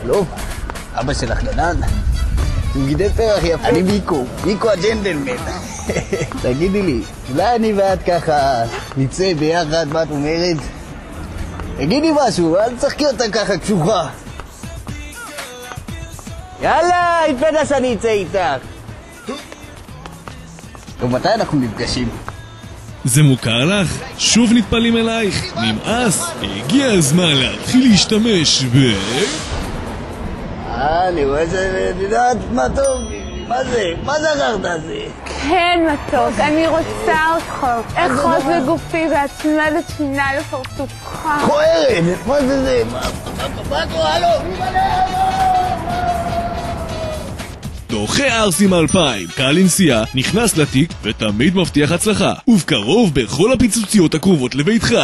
לא? אבא שלך גנן? הוא גידל פרח יפה. אני מיקו הג'נדלמן. תגידי לי, אולי אני ואת ככה נצא ביחד, מה את אומרת? תגידי משהו, אל תשחקי אותה ככה קשוחה. יאללה, התפדה שאני אצא איתך. טוב, מתי אנחנו נפגשים? זה מוכר לך? שוב נטפלים אלייך? נמאס? הגיע הזמן להתחיל להשתמש אני רואה את יודעת מה טוב? מה זה? מה זכרת הזה? כן מתוק, אני רוצה אותך. אחוז בגופי והצמדת שמינה לפרצופך. כוערת, מה זה? מה קורה לו? דוחה ערסים 2000, קהל הנסיעה נכנס לתיק ותמיד מבטיח הצלחה, ובקרוב בכל הפיצוציות הקרובות לביתך.